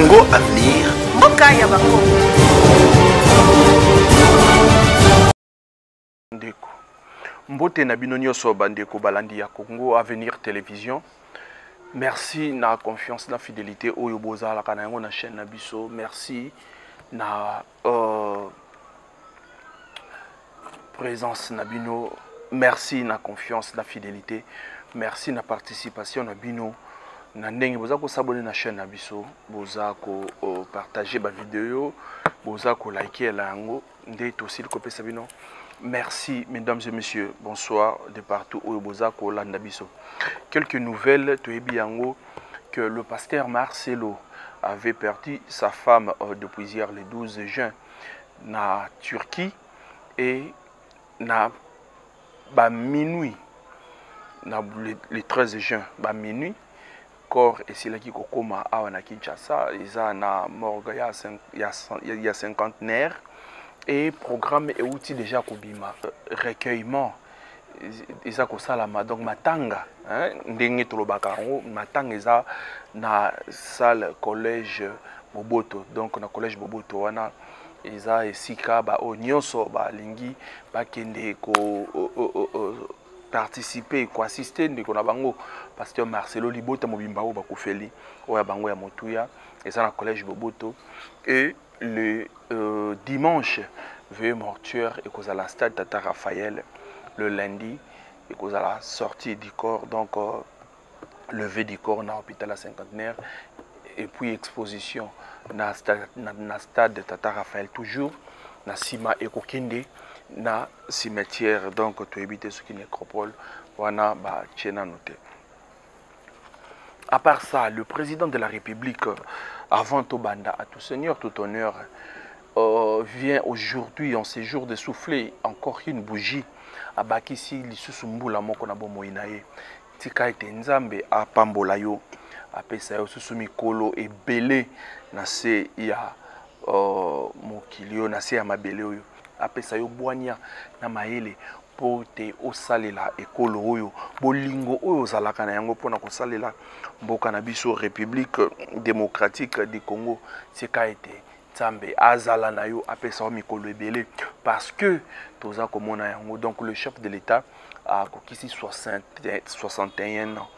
Congo Avenir. Mboka ya Bakongo. Ndeko. Mbote na bino nyonso bandeko balandi ya Congo Avenir Télévision. Merci na confiance na fidélité oyo bozala kana yango na chaîne na biso. Merci na présence na bino. Merci na confiance na fidélité. Merci na participation na bino. Na ndenge boza ko s'abonner na chaîne na biso, boza ko partager ba vidéo, boza ko liker la yango, ndé aussi le copé sabino. Merci mesdames et messieurs, bonsoir de partout où boza ko landa biso. Quelques nouvelles to ebiango que le pasteur Marcelo avait perdu sa femme depuis hier le 12 juin na Turquie et na ba minuit na le 13 juin ba minuit corps et c'est là qui kokoma awa na Kinshasa isa na morgue ya 50 nerfs et programme et outil déjà kobima recueillement isa ko salama donc matanga ndenge tolobaka matanga isa na salle collège Boboto donc na collège Boboto wana isa esika ba nyonso ba lingi ba kende ko participer, quoi assister, de qu'on bango pasteur Marcelo Libota Mobimba ou Bakufeli, ou à Bango ya Motuya, et ça dans le collège Boboto. Et le dimanche, veuillez mortuaire et cause à la stade Tata Raphaël, le lundi, et cause à la sortie du corps, donc levé du corps dans l'hôpital à cinquantenaire, et puis exposition dans le stade Tata Raphaël toujours, dans Sima et Kokende. Na cimetière donc tu éviter ce qui nécropole wana ba tchena noté. À part ça, le président de la République avant Tobanda à tout seigneur tout honneur vient aujourd'hui en ces jours de souffler encore une bougie à Bakisi lisusumbula moko na bomo inaye tika ete nzambe a pambola yo a pesa yo susumi kolo et belé na se ya mokilio na se ya mabele oyo apesa yo boanya na maele pote osalela ekolo oyo bolingo oyo zalaka na yango pona ko salela mboka na biso République démocratique du Congo seka ete Nzambe azala na yo apesa yo mikolo ebele parce que toza komona yango donc le chef de l'État a kokisi 61 ans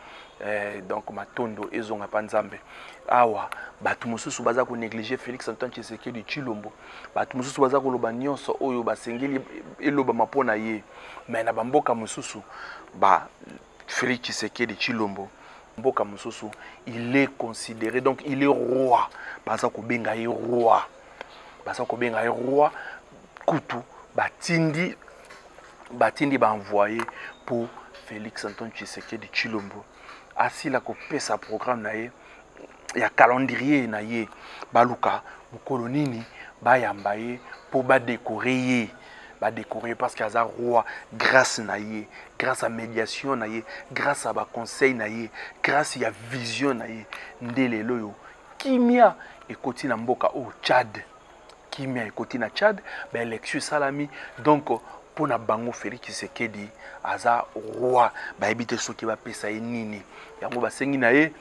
donc matondo ezonga pa Nzambe awa batu mosusu baza ko négliger Félix Antoine Tshisekedi Tshilombo batu mosusu baza ko loba nyonso oyo basengeli eloba mapona ye mais na bamboka mosusu ba Félix Tshisekedi Tshilombo mboka mosusu il est considéré donc il est roi baza ko benga ye roi kutu batindi ba envoyé pour Félix Antoine Tshisekedi Tshilombo asila ko pesa programme na ye ya calendrier na ye baluka mukolo nini bayamba ye pour ba décorer parce qu'il y a roi grâce na ye grâce à médiation na ye grâce à ba conseil na ye grâce à vision na ye ndele loyo kimia ekoti na mboka au Tchad kimia ekoti na Tchad ba élection salami donc pour na bango Félix Tshisekedi aza roi ba ebite soki ba pesa ye nini yango basengi na ye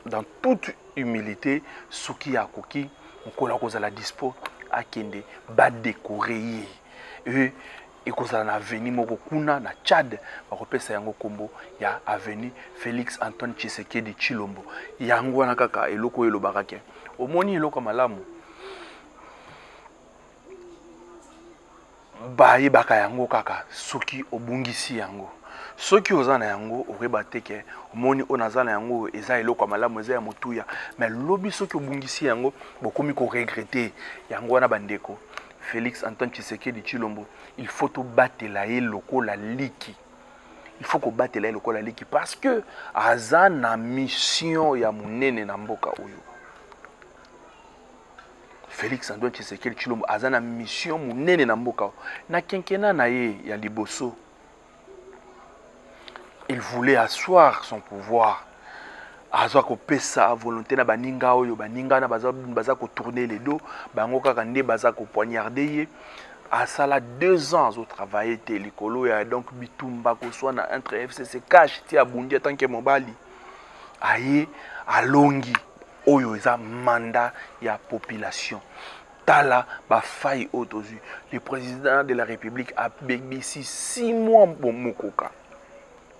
dans toute humilité soki ya koki mkola kozala dispo akende ba décorer et kozala na avenue moko kuna na Tchad ba kopesa yango kombo ya avenue Félix Antoine Tshisekedi Tshilombo yango wana kaka eloko elobaka ke omoni eloko malamu baye baka yango kaka soki obungisi yango soki ozana yango oreba teke omoni onazana yango eza eloko malamu eza ya motuya mais lobi soki obungisi yango bokomi ko regretter yango wana bandeko Félix Antoine Tshisekedi Tshilombo il faut to batela ye lokola liki il faut ko batela ye lokola liki parce que azana mission ya munene na mboka oyo Félix Antoine Tshisekedi Tshilombo azana mission munene na mboka na kenkena na ye ya liboso. Il voulait asseoir son pouvoir. Azwa ko pesa volonté na baninga oyo baninga na baza ko tourner les dos bango kaka nde baza ko poignarder ye. Asala 2 ans au travail te likolo ya donc bitumba ko soit na entre FCC cash ti abundi tant que mobali. Aye alongi oyo eza mandat ya population. Tala ba faille autozu. Le président de la République a bénéficié 6 mois pour Mokoka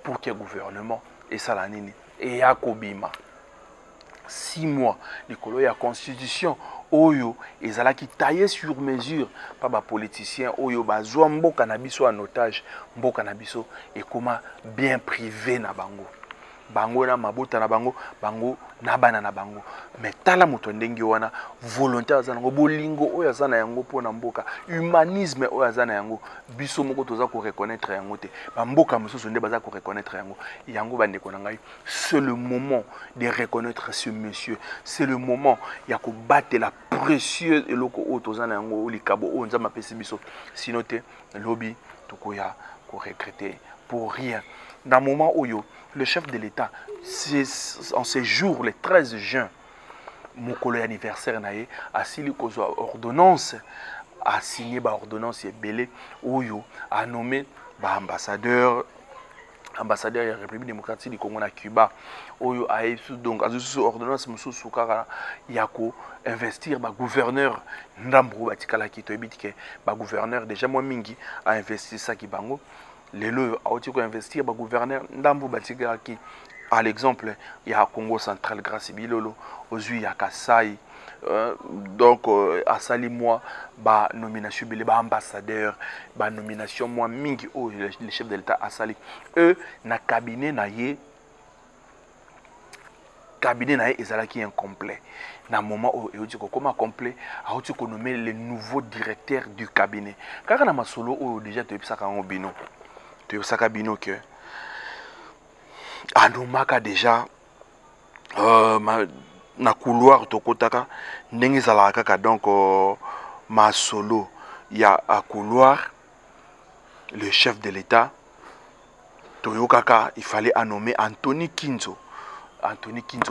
pour que le gouvernement et ça la nini et ya kobima 6 mois likolo ya constitution oyo ezalaki taillé sur mesure par ba politiciens oyo bazwa mboka na biso en otage, mboka na biso ekoma bien privé na bango. Bango na mabota na bango, bango na bana na bango. Mais tala moto ndenge wana volonté azana ngo bolingo oyo azana yango pona mboka, humanisme oyo azana yango biso moko toza ko reconnaître yango te. Ba mboka mosusu nde baza ko reconnaître yango. Yango bandeko na ngai, c'est le moment de reconnaître ce monsieur. C'est le moment ya ko battre la précieuse eloko oyo tozana yango likabo oyo nzama pesi biso. Sinon te lobby tokoya ko regretter pour rien. Dans le moment où le chef de l'État, en ces jours, le 13 juin, mon collègue anniversaire a signé une ordonnance, a signé une ordonnance belé où a nommé ambassadeur de la République démocratique du Congo à Cuba. Où a donc ordonnance il y a investir ba gouverneur ndambo batikala kito ebitike ba gouverneur déjà moi mingi a investi ça ki bango. Les lois ont investir le gouverneur Ndambu Batigaki. À l'exemple, il y a Congo central grâce à Bilolo, aujourd'hui il y a Kassai. Donc, à Sali, moi, bah, nomination, bah, ambassadeur, bah, nomination, moi, Mingi, oh, le chef de l'État à Sali. Eux, na cabinet, est incomplet. Dans le moment où il y a comment complet, il y a nommé le nouveau directeur du cabinet. Car dans ma solo, déjà, tu as ça quand bino. Tu as ça bino que anomaka déjà na couloir tokotaka ndenge zala kaka donc ma solo il y a à couloir le chef de l'État toyokaka il fallait nommer Anthony Kinzo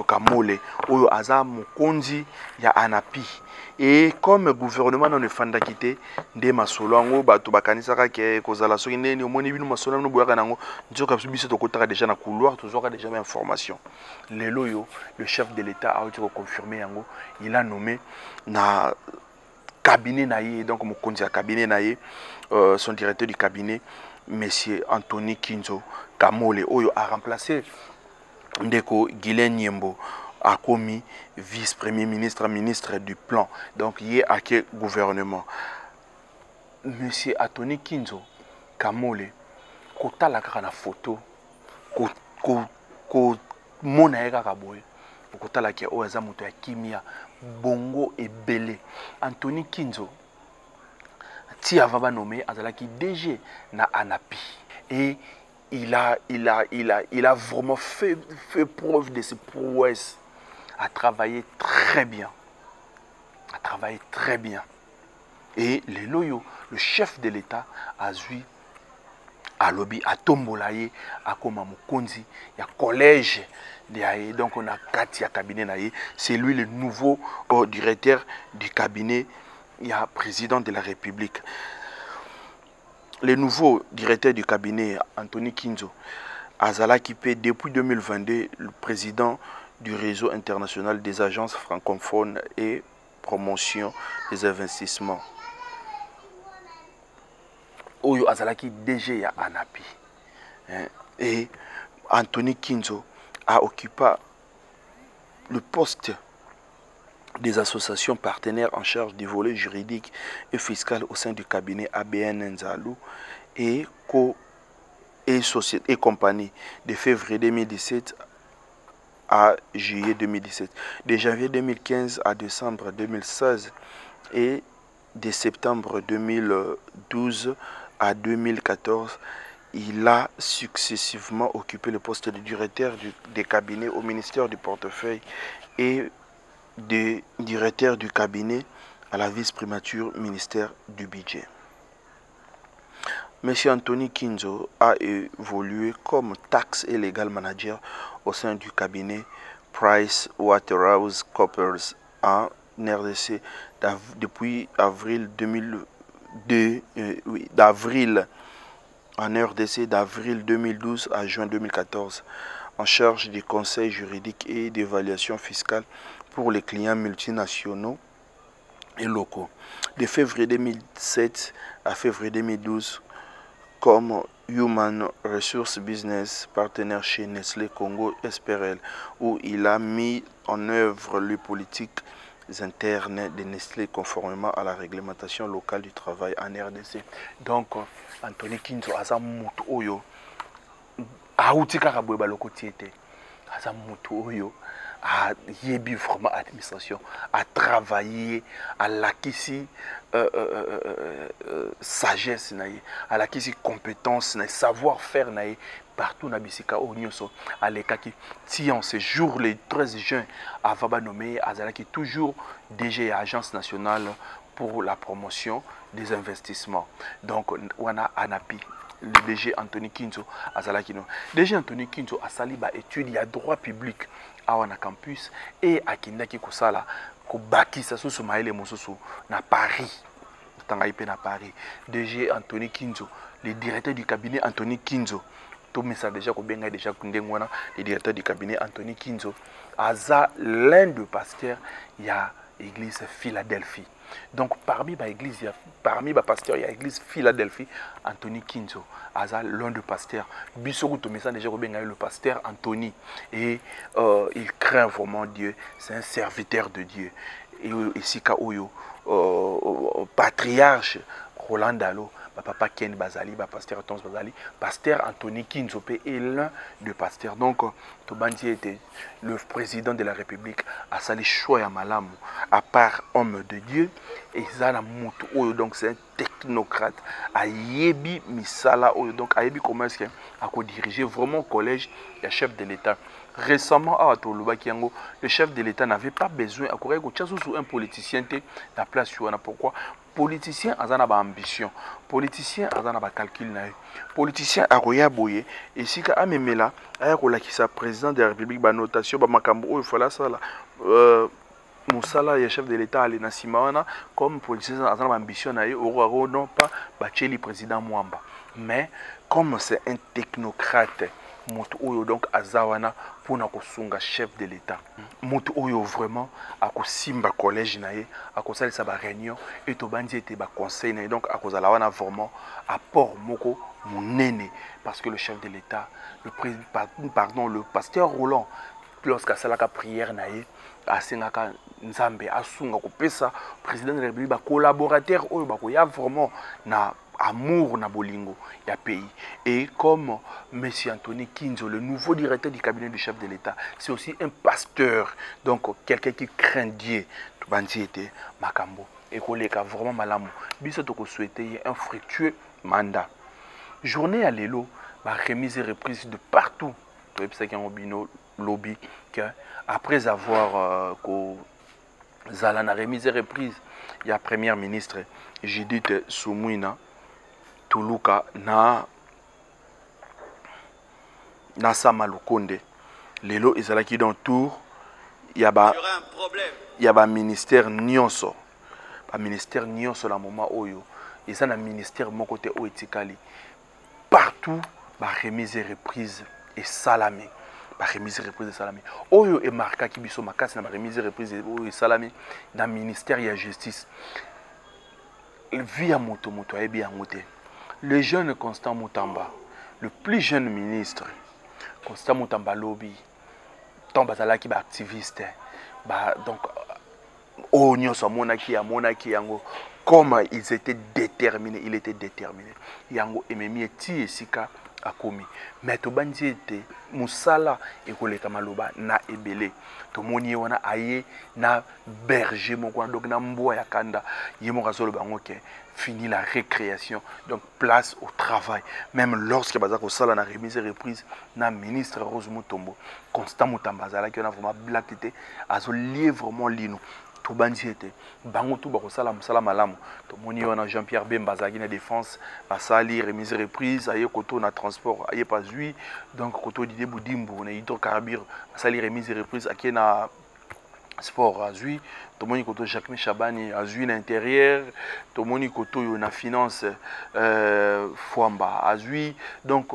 Kamole oyo aza mokonzi ya Anapi. Et comme gouvernement non fanda quitté nde masolo ango bato bakanisaka ke kozala soki ndeni omoni bino masolo no boyaka nango nzoka biso tokotaka déjà na couloir toujours déjà information. Lelo yo le chef de l'État a été confirmé yango, il a nommé na cabinet naie donc mokonzi ya cabinet naie son directeur du cabinet monsieur Anthony Kinzo Kamole oyo a remplacé ndeko Guilain Nyembo a commis vice-premier ministre, ministre du plan. Donc, il y a quel gouvernement. Monsieur Anthony Kinzo Kamole, kota la grande photo, mona ega kaboy, kota la kia oaza moto ya kimia, bongo et belé. Anthony Kinzo, ti avaba nommé azalaki DG na Anapi. Et il a vraiment fait preuve de ses prouesses. A travaillé très bien. Et les loyaux, le chef de l'État a vu à lobby, à Tombolaye, à Komamukonzi, il y a collège, donc on a Katia cabinet, c'est lui le nouveau directeur du cabinet, il y a président de la République. Le nouveau directeur du cabinet, Anthony Kinzo, Azala qui paie depuis 2022 le président du réseau international des agences francophones et promotion des investissements. Oyo Azalaki DG ya Anapi. Et Anthony Kinzo a occupé le poste des associations partenaires en charge du volet juridique et fiscal au sein du cabinet ABN Nzalou et compagnie de février 2017 à juillet 2017, de janvier 2015 à décembre 2016 et de septembre 2012 à 2014, il a successivement occupé le poste de directeur des cabinets au ministère du portefeuille et de directeur du cabinet à la vice-primature ministère du budget. M. Anthony Kinzo a évolué comme tax et legal manager au sein du cabinet PricewaterhouseCoopers en RDC depuis avril 2002, d'avril 2012 à juin 2014, en charge du conseil juridique et d'évaluation fiscale pour les clients multinationaux et locaux. De février 2007 à février 2012, comme Human Resource Business, partenaire chez Nestlé Congo SPRL, où il a mis en œuvre les politiques internes de Nestlé conformément à la réglementation locale du travail en RDC. Donc, Anthony Kinzo a mutu oyo auti kaka boye baloko tiete aza mutu oyo a yebi vraiment administration a travaillé à lakisi sagesse naie à lakisi compétence naie savoir faire naie partout na bisika o nyoso alekaki ti en ce jour le 13 juin avant nommé azalaki toujours DG agence nationale pour la promotion des investissements. Donc wana anapi le DG Anthony Kinzo azalaki no DG Anthony Kinzo asali ba étude ya droit public awana campus et akindaki kosala ko bakisa susu maele mosusu na Paris tangai pe na Paris. DG Anthony Kinzo, le directeur du cabinet Anthony Kinzo, tout ça déjà ko benga déjà kundengwana le directeur du cabinet Anthony Kinzo aza l'un des pasteurs ya église Philadelphie. Donc parmi les églises, parmi les pasteurs, il y a l'église Philadelphie, Anthony Kinzo, Aza, l'un des pasteurs. Bissou Tomesa déjà le pasteur Anthony. Et il craint vraiment Dieu, c'est un serviteur de Dieu. Et ici, Oyo, patriarche Roland Dalo, papa Ken Bazali, pasteur Tons Bazali, pasteur Anthony Kinzo est l'un des pasteurs. Donc, Tobandi était le président de la République, à Sali Choya Malamu, à part homme de Dieu, et Zana Moutou, donc c'est un technocrate, à Yebi Misala, donc à Yebi comment est-ce qu'il a dirigé vraiment le collège, le chef de l'État. Récemment, à Toluba Kiango, le chef de l'État n'avait pas besoin à courir sur un politicien la place sur pourquoi politicien a une ambition, politicien a un calcul, politicien a roya boye et si ka amemela aya ko lakisa président de la République ba notation ba makambo il faut la sala Moussala ya chef de l'État ali na simawana comme politicien a une ambition na oro non pas bacheli président Mwamba mais comme c'est un technocrate Moto Oyo donc azawana pour na kosunga chef de l'État. Moto Oyo vraiment a kosimba collège nae a kosali sa ba réunion et to bandi était ba conseil nae donc a kozala wana vraiment apport moko monene parce que le chef de l'État le président pardon le pasteur Roland lorsqu'à salaka prière nae asengaka nzambe asunga kopesa président de la République ba collaborateur oyo ba ko ya vraiment na amour na bolingo ya pays. Et comme M. Anthony Kinzo, le nouveau directeur du cabinet du chef de l'État, c'est aussi un pasteur, donc quelqu'un qui craint Dieu. Bandi était Makambo. Et qu'on a vraiment malamu. Biso to ko souhaiter un fructueux mandat. Journée à l'élo, bah remise et reprise de partout. Tout ça qui en lobby que après avoir zalana remise et reprise, il y a premier ministre Judith Soumouina Tuluka na Sama Lukonde. Lelo ezalaki dans tour il y a ba ministère nyonso. Ba ministère nyonso la moment oyo. Et na ministère mon côté o etikali. Partout ba remise et reprise et salamé. Ba remise et reprise et salamé. Oyo e marka ki biso makasi na ba remise et reprise et salamé na ministère ya justice. Via moto a bien ngote. Le jeune Constant Moutamba, le plus jeune ministre, Constant Moutamba Lobby, Tamba Zalaki ba activiste, donc oh nyoso monaki yango, comme ils étaient déterminés, il était déterminé. Yango ememi eti esika akomi. Mais to bandi ete musala ekoleka maloba na ebele. To moni wana aye na berger moko donc na mboa ya kanda yemo kasolo bango ke fini la récréation donc place au travail même lorsque bazako sala na remise et reprise na ministre Rose Mutombo Constant Moutamba zala qui on a vraiment blackité azo lié vraiment lino to bandi ete bango to bako sala musala malamu to moni wana Jean-Pierre Bemba zaki na défense basali remise et reprise aye koto na transport aye pas lui donc koto Didier Boudimbo na hydrocarbure basali remise et reprise aki na sport azui tomoni koto Jacques Chabani azui na intérieur tomoni koto yo na finance Fwamba azui donc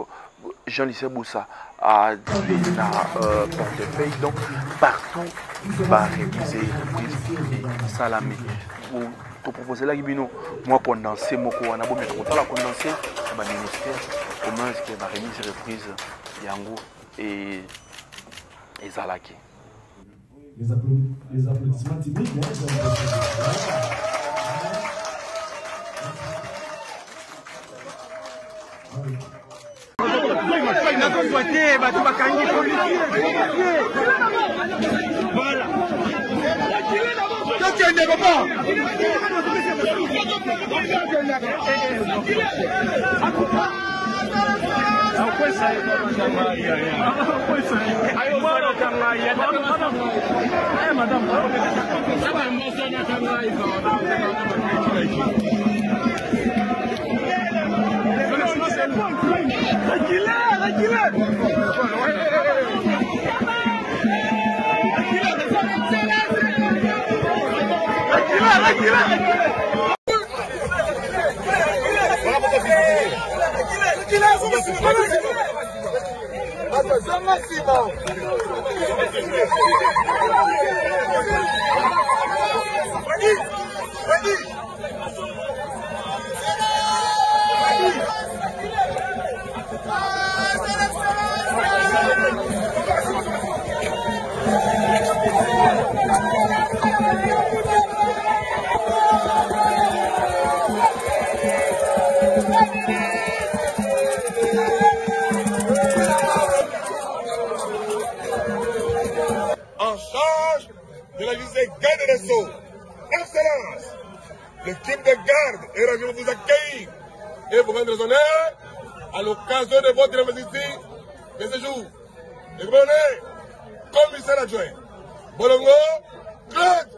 Jean-Lucien Boussa a dit na portefeuille, donc partout va réviser et salamé. Pour proposer là, moi condenser, moi on a beau mettre autant la condenser, le ministère, comment est-ce qu'il va remise reprise Yango et Zalaki. Les applaudissements timides. Voilà. En charge de la visée garde des Sceaux, Excellence, l'équipe de garde est ravie de vous accueillir et vous rendre honneur à l'occasion de votre visite de ce jour. Le gouverneur, commissaire adjoint, Bolongo, Claude.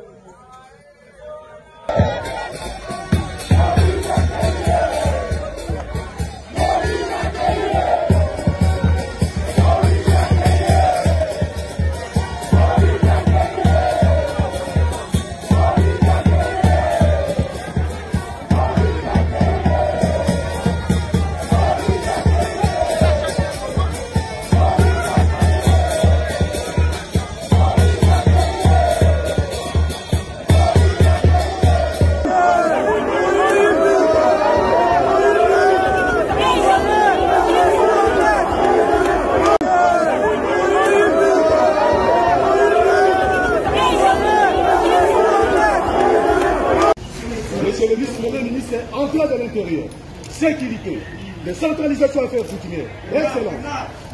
Monsieur le vice-premier ministre, emploi de l'intérieur, sécurité, décentralisation affaires coutumières, excellence.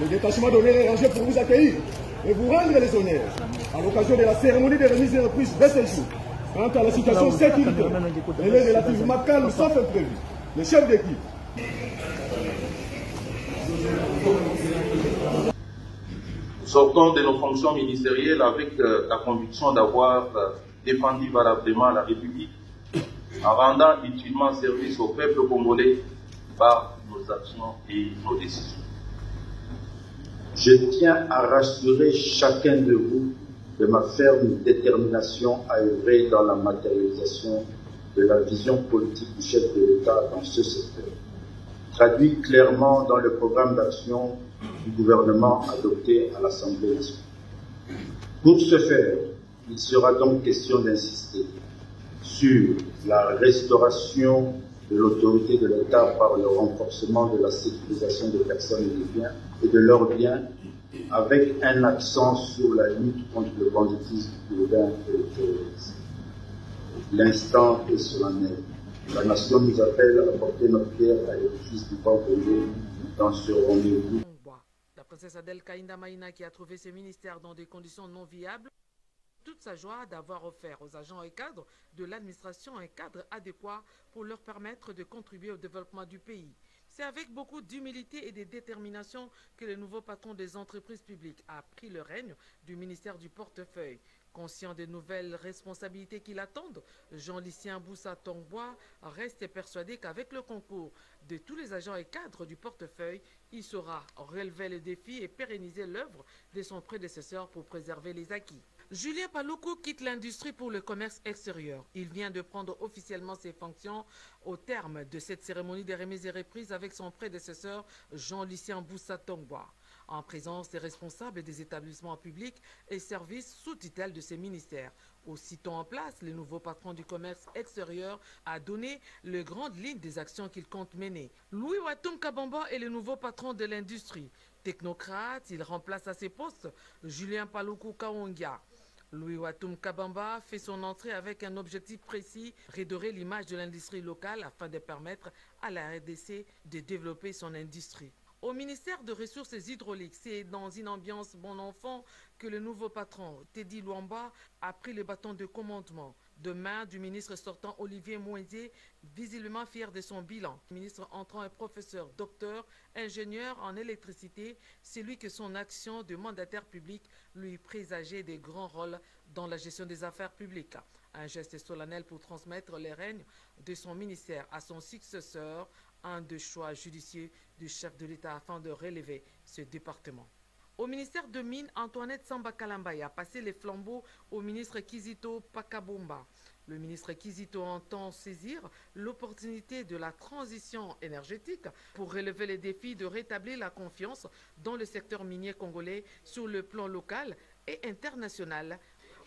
Le détachement d'honneur est rangé pour vous accueillir et vous rendre les honneurs à l'occasion de la cérémonie de remise et reprise de ce jour. Quant à la situation sécuritaire, elle est relativement calme sauf imprévu. Le chef d'équipe. Sortons de nos fonctions ministérielles avec la conviction d'avoir défendu valablement la République en rendant utilement service au peuple congolais par nos actions et nos décisions. Je tiens à rassurer chacun de vous de ma ferme détermination à œuvrer dans la matérialisation de la vision politique du chef de l'État dans ce secteur, traduit clairement dans le programme d'action du gouvernement adopté à l'Assemblée nationale. Pour ce faire, il sera donc question d'insister sur la restauration de l'autorité de l'État par le renforcement de la sécurisation des personnes et des biens et de leurs biens, avec un accent sur la lutte contre le banditisme urbain et le terrorisme. L'instant est solennel. La nation nous appelle à porter notre pierre à l'édifice du Pont-Congolais dans ce rendez-vous. La princesse Adèle Kainda Maïna, qui a trouvé ses ministères dans des conditions non viables, toute sa joie d'avoir offert aux agents et cadres de l'administration un cadre adéquat pour leur permettre de contribuer au développement du pays. C'est avec beaucoup d'humilité et de détermination que le nouveau patron des entreprises publiques a pris le règne du ministère du portefeuille. Conscient des nouvelles responsabilités qui l'attendent, Jean-Lucien Boussa Tongboa reste persuadé qu'avec le concours de tous les agents et cadres du portefeuille, il saura relever les défis et pérenniser l'œuvre de son prédécesseur pour préserver les acquis. Julien Paluku quitte l'industrie pour le commerce extérieur. Il vient de prendre officiellement ses fonctions au terme de cette cérémonie de remise et reprise avec son prédécesseur Jean-Lucien Boussa-Tongwa, en présence des responsables des établissements publics et services sous tutelle de ces ministères. Aussitôt en place, le nouveau patron du commerce extérieur a donné les grandes lignes des actions qu'il compte mener. Louis Watum Kabamba est le nouveau patron de l'industrie. Technocrate, il remplace à ses postes Julien Paluku Kaongia. Louis Watum Kabamba fait son entrée avec un objectif précis, redorer l'image de l'industrie locale afin de permettre à la RDC de développer son industrie. Au ministère de Ressources hydrauliques, c'est dans une ambiance bon enfant que le nouveau patron, Teddy Luamba, a pris le bâton de commandement. De main du ministre sortant Olivier Mouédié, visiblement fier de son bilan. Le ministre entrant est professeur, docteur, ingénieur en électricité. C'est lui que son action de mandataire public lui présageait des grands rôles dans la gestion des affaires publiques. Un geste solennel pour transmettre les règnes de son ministère à son successeur, un des choix judicieux du chef de l'État afin de relever ce département. Au ministère de Mines, Antoinette Samba Kalambay a passé les flambeaux au ministre Kizito Pakabomba. Le ministre Kizito entend saisir l'opportunité de la transition énergétique pour relever les défis de rétablir la confiance dans le secteur minier congolais sur le plan local et international.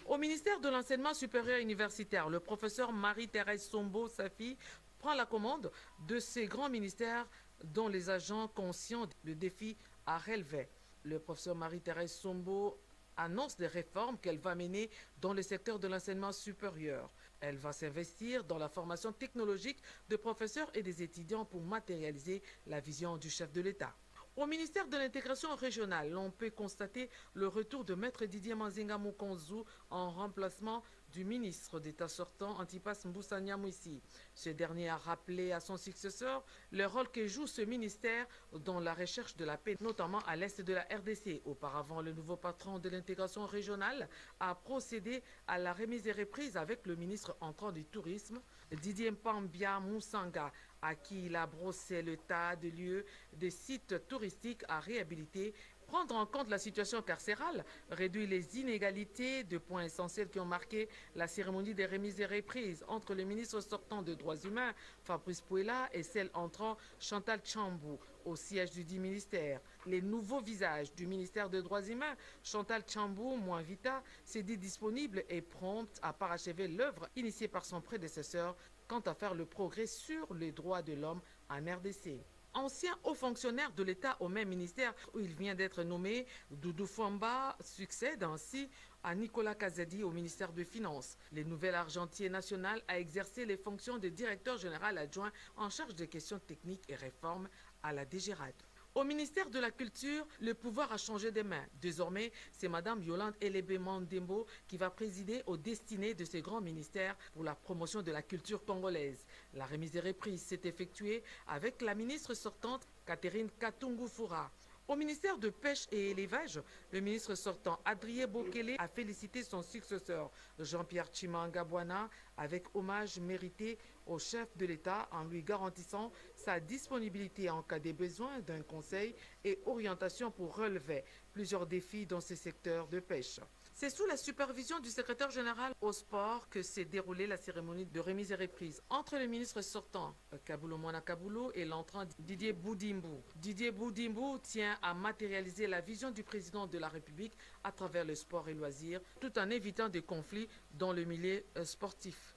Au ministère de l'Enseignement supérieur universitaire, le professeur Marie-Thérèse Sombo Safi prend la commande de ces grands ministères dont les agents conscients du défi à relever. Le professeur Marie-Thérèse Sombo annonce des réformes qu'elle va mener dans le secteur de l'enseignement supérieur. Elle va s'investir dans la formation technologique de professeurs et des étudiants pour matérialiser la vision du chef de l'État. Au ministère de l'intégration régionale, on peut constater le retour de Maître Didier Manzinga Mokonzu en remplacement du ministre d'État sortant Antipas Mboussa Nyamwisi. Ce dernier a rappelé à son successeur le rôle que joue ce ministère dans la recherche de la paix, notamment à l'est de la RDC. Auparavant, le nouveau patron de l'intégration régionale a procédé à la remise et reprise avec le ministre entrant du tourisme, Didier Mpambia Moussanga, à qui il a brossé le tas de lieux, de sites touristiques à réhabiliter, prendre en compte la situation carcérale, réduire les inégalités, de points essentiels qui ont marqué la cérémonie des remises et reprises entre le ministre sortant des Droits humains, Fabrice Pouela, et celle entrant, Chantal Tchambou, au siège du dit ministère. Les nouveaux visages du ministère des Droits humains, Chantal Tchambou, moins vita, s'est dit disponible et prompte à parachever l'œuvre initiée par son prédécesseur quant à faire le progrès sur les droits de l'homme en RDC. Ancien haut fonctionnaire de l'État au même ministère où il vient d'être nommé, Doudou Fouamba succède ainsi à Nicolas Kazadi au ministère des Finances. Le nouvel argentier national a exercé les fonctions de directeur général adjoint en charge des questions techniques et réformes à la DGRAD. Au ministère de la Culture, le pouvoir a changé de main. Désormais, c'est Mme Yolande Elebe Mandembo qui va présider aux destinées de ces grands ministères pour la promotion de la culture congolaise. La remise des reprises s'est effectuée avec la ministre sortante Catherine Katungu-Foura. Au ministère de Pêche et Élevage, le ministre sortant Adrien Bokele a félicité son successeur Jean-Pierre Tshimanga-Bwana avec hommage mérité au chef de l'État en lui garantissant sa disponibilité en cas de besoin d'un conseil et orientation pour relever plusieurs défis dans ce secteur de pêche. C'est sous la supervision du secrétaire général au sport que s'est déroulée la cérémonie de remise et reprise entre le ministre sortant, Kaboulou Mwana Kaboulou, et l'entrant Didier Boudimbu. Didier Boudimbu tient à matérialiser la vision du président de la République à travers le sport et loisirs, tout en évitant des conflits dans le milieu sportif.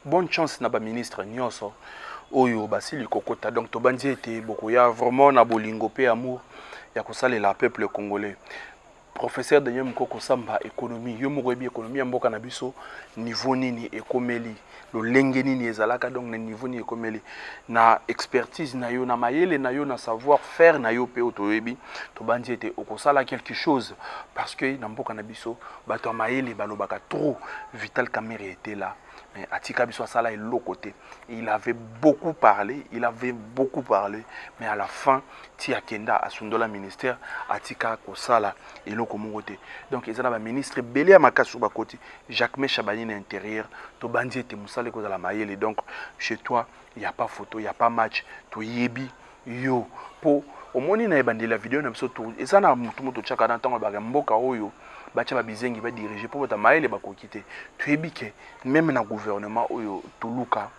Bonne chance na ba ministre nyonso oyo basili kokota donc to bandi ete beaucoup ya vraiment na bolingo pe amour ya kosalela peuple congolais. Professeur Daniel Mukoko Samba économie yo moko bi économie ya mboka na biso niveau nini ekomeli lo lenge nini ezalaka donc na niveau ni ekomeli na expertise na yo na mayele na yo na savoir faire na yo pe otoyebi to bandi ete okosala quelque chose parce que na mboka na biso bato mayele balobaka trop. Vital Kamerhe était là. Mais Atika Biso Sala est l'autre côté. Il avait beaucoup parlé, mais à la fin, Tia Kenda a Sundola ministère, Atika Kosala et l'autre côté. Donc, ils ont un ministre Belé Amakasuba côté, Jacques Chabani à l'intérieur, Tobandi et Moussale Kozala Mayele. Donc, chez toi, il n'y a pas photo, il n'y a pas match, tu yebi, yo, po. Au moins, il y a la vidéo, et ça, na mutumoto chaka dans le mboka oyo. bacha ba bizengi ba diriger pour ta maele ba kokite tuebike même na gouvernement oyo toluka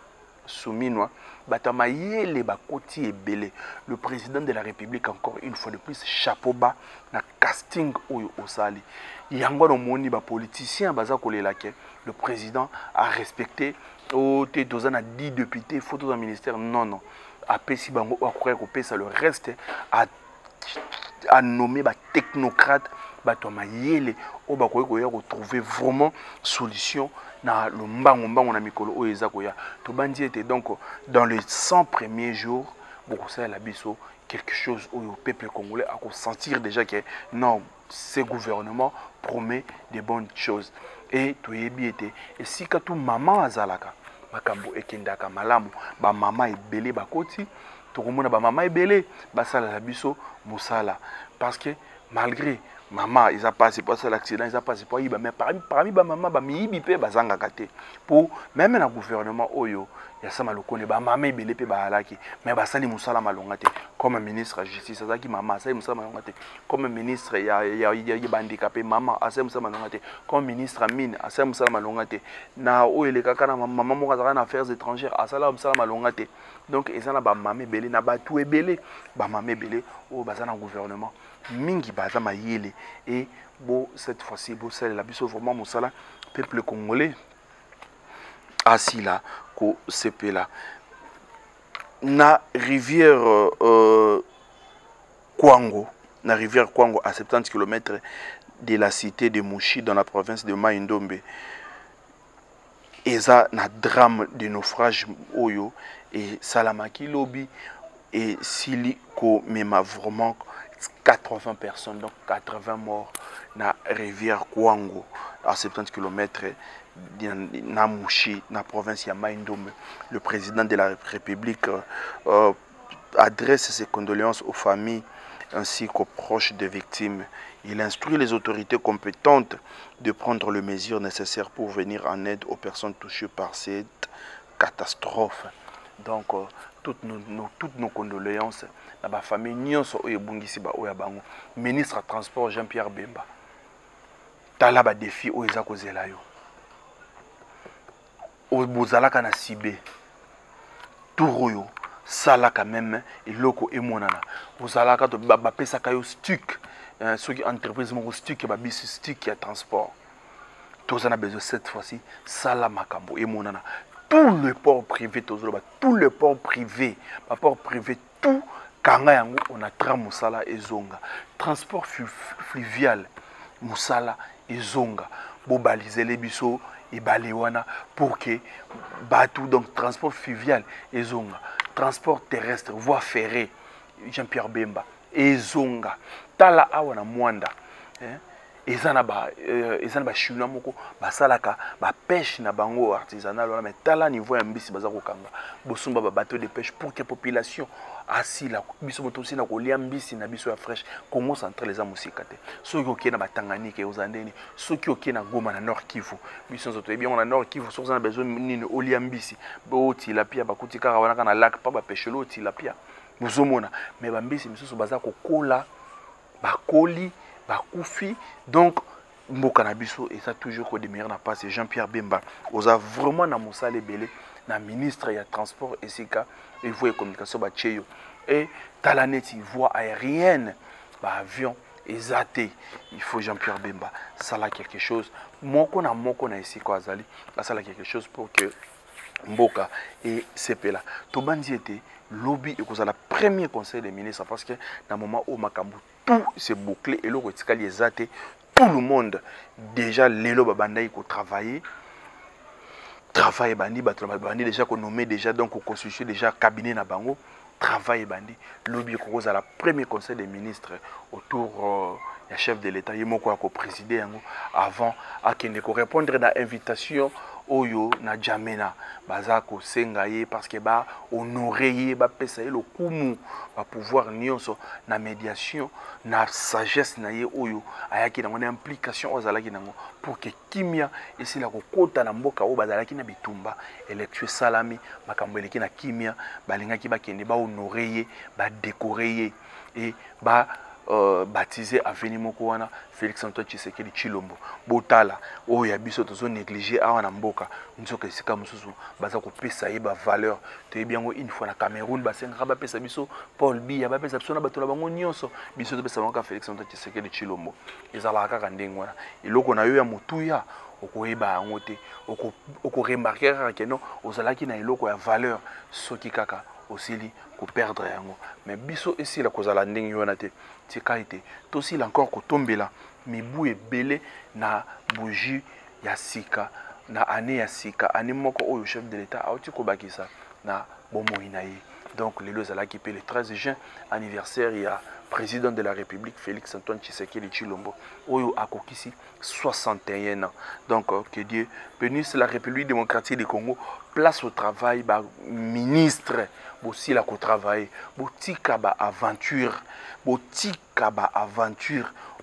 souminwa bata maele ba koti ebele. Le président de la République encore une fois de plus chapeau bas na casting oyo osali yango no moni ba politicien baza kolela ke le président a respecté au te dozana 10 députés photo dans ministère non apesi bango akourir ko pesa le reste à nommer ba technocrate bato mayele o ba ko retrouver vraiment solution na le mbango na mikolo o eza koya to bandi était donc dans les 100 premiers jours beaucoup ça la biso quelque chose au peuple congolais a sentir déjà que non ce gouvernement promet des bonnes choses et to yebi était et si ka tout maman azalaka makambo ekendaka malamu ba mama ebele bakoti to komona ba mama ebele basala la biso musala parce que malgré maman ils a passé pas l'accident ils a passé pas iba mais parmi ba maman ba miibi pe bazanga kate pour même na gouvernement oyo ya sama lokone ba maman ebele pe ba alaki mais basali musala malongate comme ministre de justice azaki maman asali musala malongate comme ministre ya bandicapé maman asali musala malongate comme ministre mine asali musala malongate na oyo kaka na maman mo kazaka na affaires étrangères asala musala malongate donc ezana ba maman ebele na ba tout ebele ba maman ebele o bazana gouvernement mingi baza mayele et bon cette fois-ci bon c'est la biso vraiment musala peuple congolais assis là ko CP là na rivière Kwango na rivière Kwango à 70 km de la cité de Mouchi dans la province de Mai-Ndombe eza na drame de naufrage oyo et Salamaki lobby et sili ko mema vraiment 80 personnes, donc 80 morts na rivière Kwango à 70 km na Mouchi, na province ya Mai-Ndombe. Le président de la République adresse ses condoléances aux familles ainsi qu'aux proches des victimes. Il instruit les autorités compétentes de prendre les mesures nécessaires pour venir en aide aux personnes touchées par cette catastrophe. Donc, toutes nos condoléances à la famille nyonso oyo bungisi ba oya bango. Ministre à transport Jean-Pierre Bemba. Tala ba défi oyo eza kozela yo. O bozalaka na Sibé. Touroyo salaka même eloko emonana. Bozalaka to ba pesaka yo stuk. Ceux qui entreprise moko stuk ba bis stuk ya transport. Tous on a besoin cette fois-ci sala makambo emonana. Tout le port privé, tout le port privé, tout, on a tram Moussala et Zonga. Transport fluvial, Moussala et Zonga. Bobaliser les bisous et Balewana pour que bateau, donc transport fluvial et Zonga. Transport terrestre, voie ferrée, Jean-Pierre Bemba et Zonga. Tala awana Mwanda. Ezana ba chinois moko basalaka ba pêche na bango artisanal mais tala niveau ya mbisi baza kokanga bosumba ba bateau de pêche pour que population asila biso moto aussi na kolia mbisi na biso ya fraîche Congo central les amusikate soki okie na Tanganyika ozandeni soki okie na Goma na Nord Kivu biso nzoto bien na Nord Kivu soki na besoin nini olia mbisi bo tilapia bakuti kaka wana kana lac pa ba pêche lo tilapia bozomona mais ba mbisi miso baza kokola bakoli Bakoufi, donc Mboka Nabiso et ça toujours qu'au demeure n'a pas c'est Jean-Pierre Bemba. Vous avez vraiment na Moussale Belé, na ministre et transport et sika et voie et communication bacheyo et talaneti voie aérienne, avion et zaté. Il faut Jean-Pierre Bemba. Ça là quelque chose. Moko na ici quoi Azali. Ça là quelque chose pour que Mboka et CP là. Tobandi était lobby et cause la premier conseil des ministres parce que dans le moment où Makambu tout c'est bouclé et le retikali ezate tout le monde déjà lelo babanda ko travailler bandi bandi déjà qu'on nommé déjà donc on constitué déjà cabinet na bango travail bandi lobby ko cause la premier conseil des ministres autour ya chef de l'état yemoko ko présider yango avant akende ko répondre na invitation oyo na jamena bazako sengaye parce que ba honorer ba pesa le kumu ba pouvoir nyonso na médiation na sagesse na ye oyo ayaki na implication ozalaki nango pour que kimia esila kokota na mboka o bazalaki na bitumba élection salami makambo eleki na kimia balingaki bakende ba honorer ba décorer et ba baptisé Avenue Mokouana, Félix Antoine Tshisekedi Tshilombo. Botala, oh ya biso tozo négliger awa na mboka. Nzoka esika mususu baza ko pesa yeba valeur. Te biango une fois na Cameroun basenga ba pesa biso Paul Biya ba pesa biso na bato na bango nyonso. Biso to pesa bango Félix Antoine Tshisekedi Tshilombo. Ezala kaka ndenge wana. Eloko na yo ya mutuya okoyeba yango te. Oko remarquer que non ozalaki na eloko ya valeur soki kaka osili ko perdre yango. Mais biso ici la kozala ndenge wana te. Tika ete tosi encore kotombela mibu ebele na bougie ya sika na année ya sika année moko oyo chef de l'état auti ko bakisa na bomoi na ye. Donc lelo ezalaki pe le 13 juin anniversaire ya président de la République Félix Antoine Tshisekedi Tshilombo oyo akokisi 61 ans. Donc que Dieu bénisse la République démocratique du Congo, place au travail ba ministre aussi la ko travailler botika ba aventure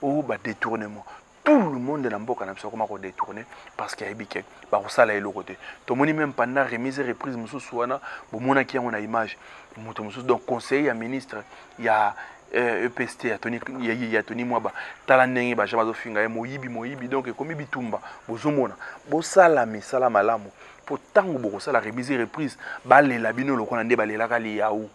ou ba détournement. Tout le monde de l'amboka n'a pas comment détourner parce qu'il y a biké ba osala elo côté to moni même pendant remise et reprise mususu wana bo mona ki on a image moto mususu donc conseiller ministre il y a EPST ya Tony Mwaba tala ndenge ba jama zo finga ye moyibi donc comme bitumba bozomona bosala misala malamu po tango boko sala remise et reprise ba lela bino lokona nde ba lela ka liaou.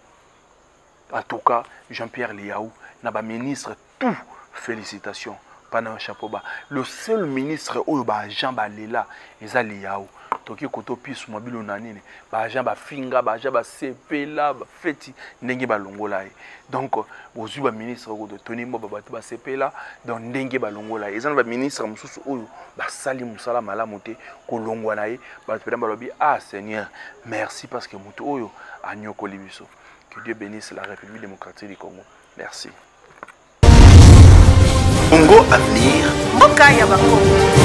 En tout cas Jean-Pierre Liaou na ba ministre tout félicitations. Pendant chapeau bas. Le seul ministre où ba Jean Balela eza Liaou. Toki koto pisu mobile nanine. Ba Jean ba finga ba Jean ba sepela ba feti ndenge ba longola. Donc ozu ba ministre de Tony Mwaba ba sepela donc ndenge ba longola. Eza ba ministre mususu oyo ba sali musala malamu te ko longwa na ye ba peda ba lobi ah Seigneur merci parce que mutu oyo anyokoli biso. Que Dieu bénisse la République démocratique du Congo. Merci. Congo Avenir. Mboka ya Bakongo.